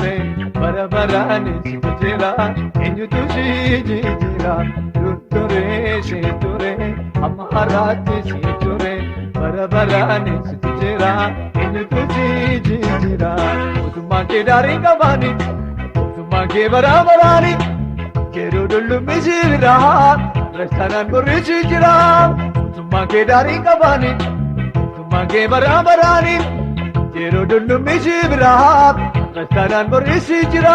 ture barabarani jijjiirraa eenyutu jijjiirraa ture ture amma har'aatti ture barabarani jijjiirraa eenyutu jijjiirraa mootummaan kee daarii qabaani mootummaan kee barabaraani yeroo dullummi jijjiirraa restooraan borrichi jira mootummaan kee daarii qabaani mootummaan kee barabaraani yeroo dullummi jijjiirraa restooraan borrichi jira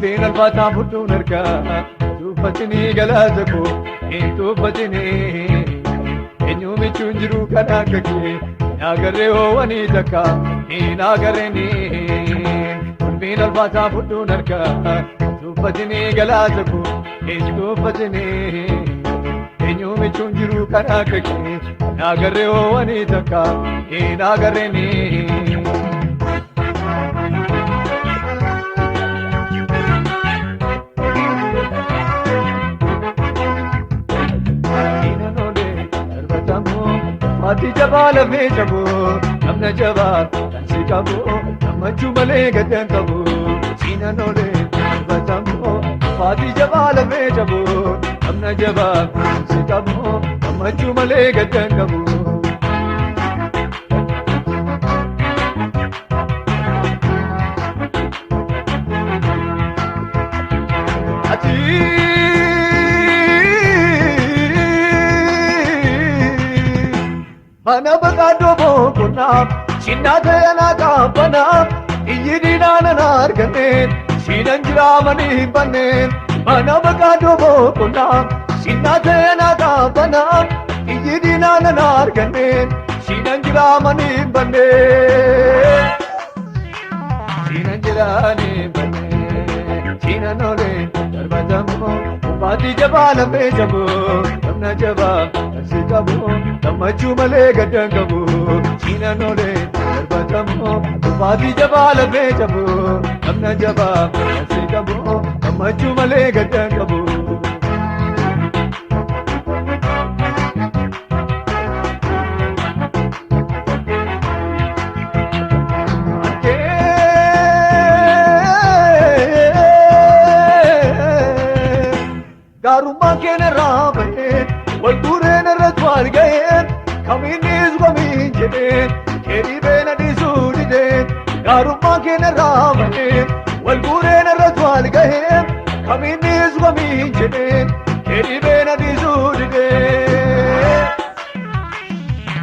fiin alfaataa fudhuun argaa tuffatinii galata koo hin tuffatinii eenyu michuun jiru kan akka kee naagarree hoowwanii takka hin agarreenii fiin alfaataa fudhuun argaa tuffatinii galata koo hin tuffatinii eenyu michuun jiru kan akka kee naagarree hoowwanii takka hin agarreenii. Ati jabaa lafee jaboo namna jabaa kan si qabu gammachuu malee gaddaan qabu siinan olee darbatamoo. Ati jabaa lafee jaboo namna jabaa kan si qabu gammachuu malee gaddaan qabu. Mana bakadoo boqonnaaf sinnaa ta'anaa qabbanaaf iyyi diinaan arganneen siinan jiraamanii hin banneen. Mana bakadoo boqonnaaf sinnaa ta'anaa qabbanaaf iyyi diinaan arganneen siinan jiraamanii hin banneen. Siinan jiraanii hin banneen siinan olee darbatamoo. Ati jabaa lafee jaboo namna jabaa kan si qabu gammachuu malee gaddaan qabu siinan olee darbatamoo. Ati jabaa lafee jaboo namna jabaa kan si qabu gammachuu malee gaddaan qabu. Garummaa keenya raabeen wal guureen irratti wal ga'een kamiinis gomiin jedheen keedii beena dhiisuu dideen. Garummaa keenya raabeen wal guureen irratti wal ga'een kamiinis gomiin jedheen keedii beena dhiisuu dideen.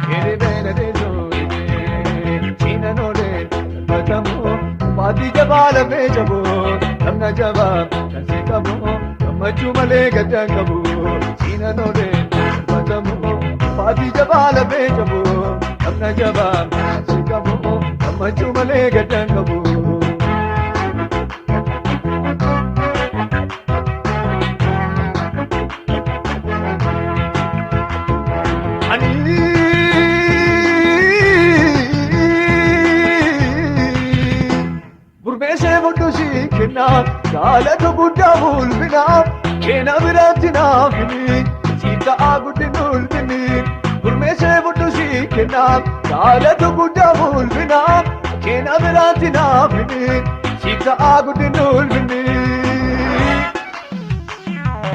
Keedii beena dhiisuu dideen siinan olee darbatamoo. Ati jabaa lafee jaboo namna jabaa kan si qabu gammachuu malee gaddaan qabu siinan olee darbatamoo. Ati jabaa lafee jaboo namna jabaa kan si qabu gammachuu malee gaddaan qabu. Gurmeeshee fudhusi kennaaf jaalata guddaa bulbinaaf keena biraatti naaf himi siif ta'aa guddin ulfini. Gurmeeshee fudhusi kennaaf jaalata guddaa bulbinaaf keena biraatti naaf himi siif ta'aa guddin ulfini.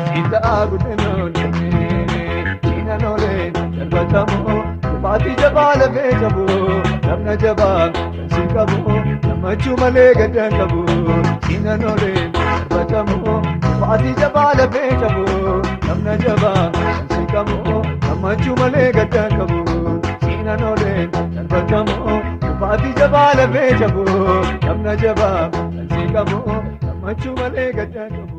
Siif ta'aa guddin ulfini siinan olee darbatamoo. Ati jabaa lafee jaboo namna jabaa kan si qabu gammachuu malee gaddaan qabu siinan olee darbatamoo. Ati jabaa lafee jaboo namna jabaa kan si qabu gammachuu malee gaddaan qabu siinan olee darbatamoo. Ati jabaa lafee jaboo namna jabaa kan si qabu gammachuu malee gaddaan qabu.